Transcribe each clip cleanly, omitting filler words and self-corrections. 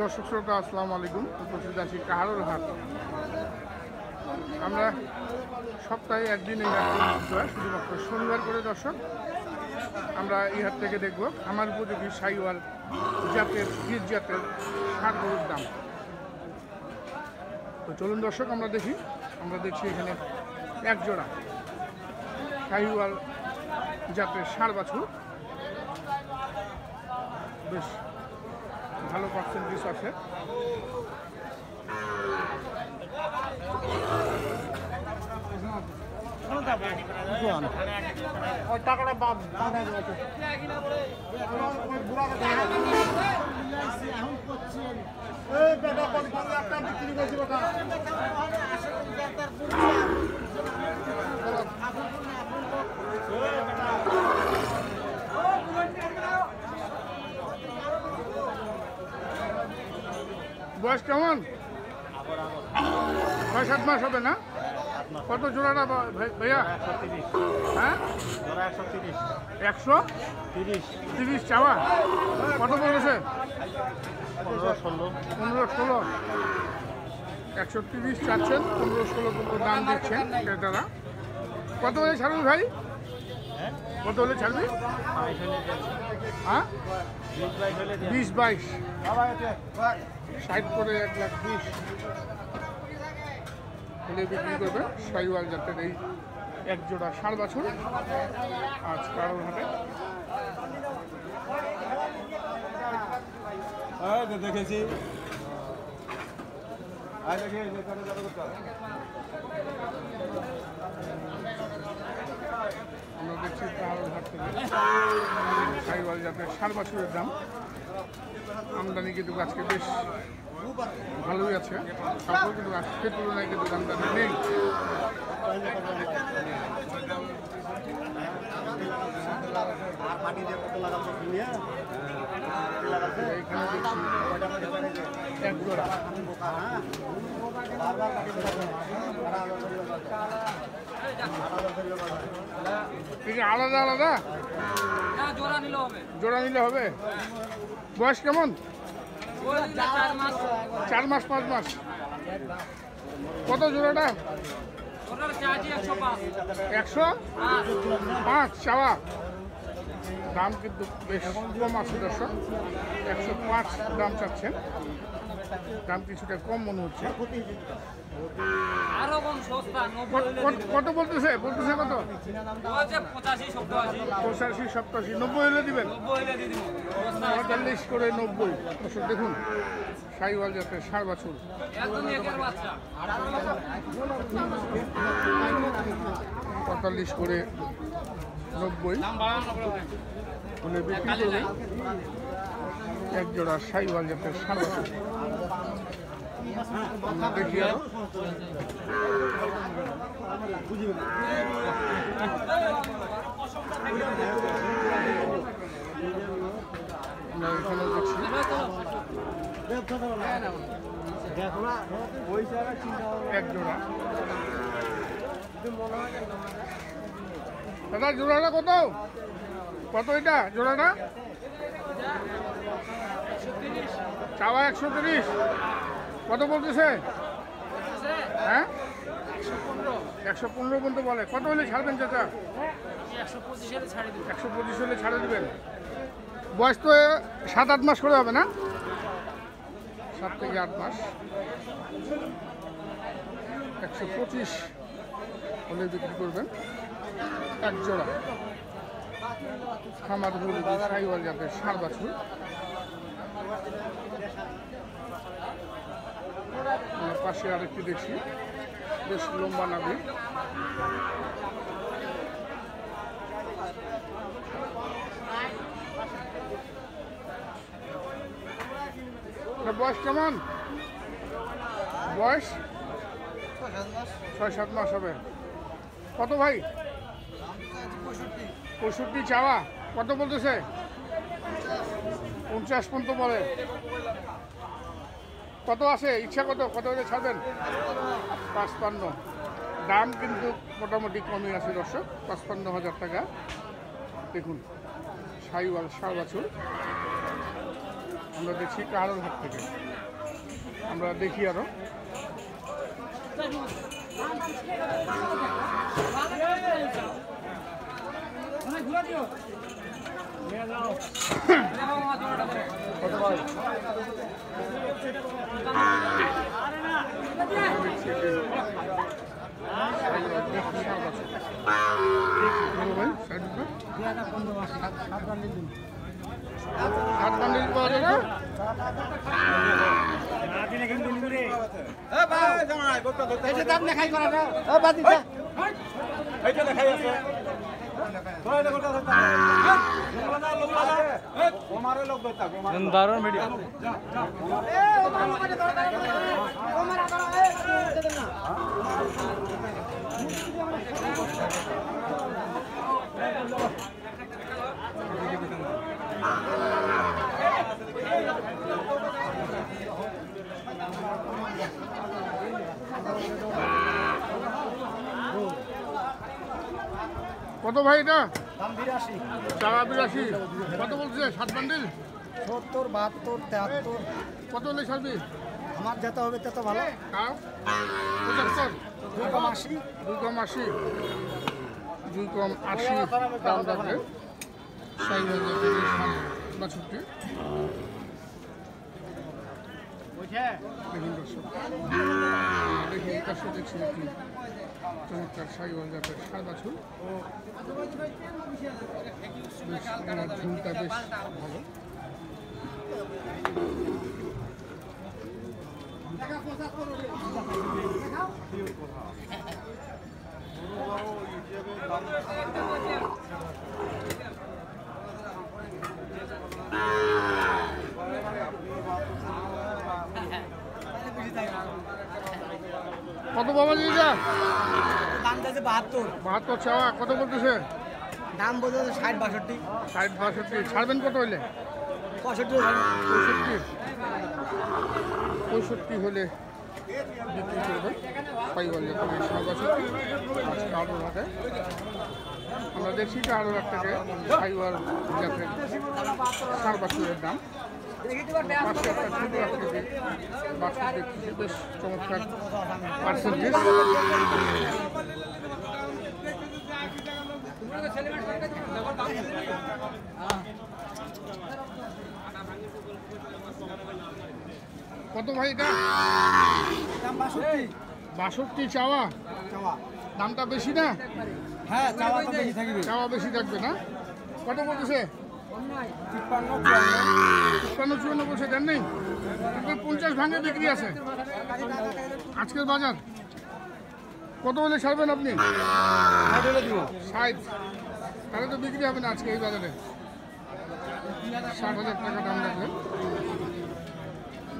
দর্শক শ্রোতা আসসালামু আলাইকুম। উপস্থিত আছি কাহারোল হাট। আমরা সপ্তাহে একদিন এই হাট হয়, শুধুমাত্র শনিবার করে দর্শক আমরা এই হাট থেকে দেখব আমার উপযোগী শাহিওয়াল জাতের গির জাতের ষাট গরুর দাম। তো চলুন দর্শক আমরা দেখছি এখানে এক জোড়া শাহিওয়াল জাতের ষাঁড় বাছুর, বেশ ভালো পার্সেন্টেজ আছে। বয়স কেমন? 6-7 মাস হবে না? কত জোড়াটা ভাইয়া? হ্যাঁ, 130 চাওয়া। কত বলেছে? 15-16। 130 চাচ্ছেন, 15-16 পর্যন্ত দাম দিচ্ছেন ক্রেতারা। কত হলে ছাড়বি ভাই? কত হলে ছাড়বি? হ্যাঁ, 20-22 60 করে 1,20,000 হলে বিক্রি করবে শাহিওয়াল জাতের এই এক জোড়া ষাঁড় বাছুর আজ কারোর হাটে। দেখেছি আমরা দেখছি কারোর হাট থেকে শাহিওয়াল জাতের ষাঁড় বাছুরের দাম। আমদানি কিন্তু আজকে বেশ ভালোই আছে, তারপর কিন্তু আজকের তুলনায় কিন্তু আমদানি নেই। এইখানে দেখছি এক জোড়া আলাদা আলাদা জোড়া নিলে হবে। বয়স কেমন? 4 মাস 5 মাস। কত জোড়াটা? 105 চাওয়া। দাম কিন্তু বেশ কম আছে দর্শক, 105 দাম চাচ্ছেন। দাম কিছুটা কম মনে হচ্ছে। কত বলতেছে কত? 85-87 90 হলে দিবেন? 45 করে 90। দেখুন শাহিওয়াল জাতের ষাঁড় বাছুর, 45 করে 90 হলে বিক্রি করবে এক জোড়া শাহিওয়াল জাতের ষাঁড় বাছুর। আমরা দেখি আরো আমরা এখানে দেখছি এক জোড়া। দাদা জোড়াটা কত? কত এটা জোড়াটা? চাওয়া 130। কত বলতেছে? হ্যাঁ, 115 পর্যন্ত বলে। কত হলে ছাড়বেন চাচা? 125 হলে ছাড়ে দিবেন। বয়স তো 7-8 মাস করে হবে না? 7 থেকে 8 মাস। 125 হলে বিক্রি করবেন এক জোড়া খামার উপযোগী শাহিওয়াল জাতের ষাঁড় বাছুর। আমরা পাশে আরেকটি দেখছি, বেশ লম্বা নাভি। বয়স কেমন? বয়স 6-7 মাস হবে। কত ভাই? 65 চাওয়া। কত বলতেছে? 50 পর্যন্ত বলে। কত আছে ইচ্ছা? কত হলে ছাড়বেন? 55। দাম কিন্তু মোটামুটি কমই আছে দর্শক, 55,000 টাকা। দেখুন শাহিওয়াল ষাঁড় বাছুর। আমরা দেখছি কাহারোর হাট থেকে। আমরা দেখি আরো কত ভাই এটা? দাম 82 চারা 82 কত বলছে? 7 বান্ডিল 70 72 73 কত হলে ছাড়বি? আমার যেতে হবে তত ভালো। হ্যাঁ 75 2 কম 80 2 কম 80 2 কম 80 দাম রাখবে। সাইওয়াল জাতের 62 দেখুন দর্শক, দেখি এই পাশে দেখছি একটি চমৎকার সাইওয়াল জাতের সাদা বাছুর। বেশ ওনার ঝুলটা বেশ ভালো। কত বাবা দিদা? দাম দিয়েছে 72 72 চাওয়া, কত বলতেছে? দাম বলতে 60 62 60 62 ছাড়বেন কত হইলে? 65 65 হলে বিক্রি করবে। সাইওয়াল জাতের সাবাছুর আজকে আলুর হাটে। আমরা দেখছি যে আলুর হাট থেকে সাইওয়াল জাতের সাবাছুরের দাম। পাশে একটা ছোট আকৃতির বাছুর দেখছি, বেশ চমৎকার পার্সেন্টেজ। কত ভাই এটা? দাম 62 62 চাওয়া, দামটা বেশি না? হ্যাঁ চাওয়া তো বেশি থাকবে। চাওয়া বেশি থাকবে না? কত বলতেছে? 53 54 বলছে, দেন নেই? 50 ভাঙে বিক্রি আছে আজকের বাজার। কত হলে ছাড়বেন আপনি? 60 তাহলে তো বিক্রি হবে না আজকে এই বাজারে। 60,000 টাকা দাম রাখবেন।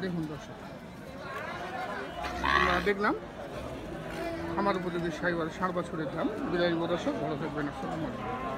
দেখুন দর্শক, আমরা দেখলাম আমার উপযোগী সাইওয়াল সার বাছুরের দাম। বিদায় দর্শক, ভালো থাকবেন। আসসালামু আলাইকুম।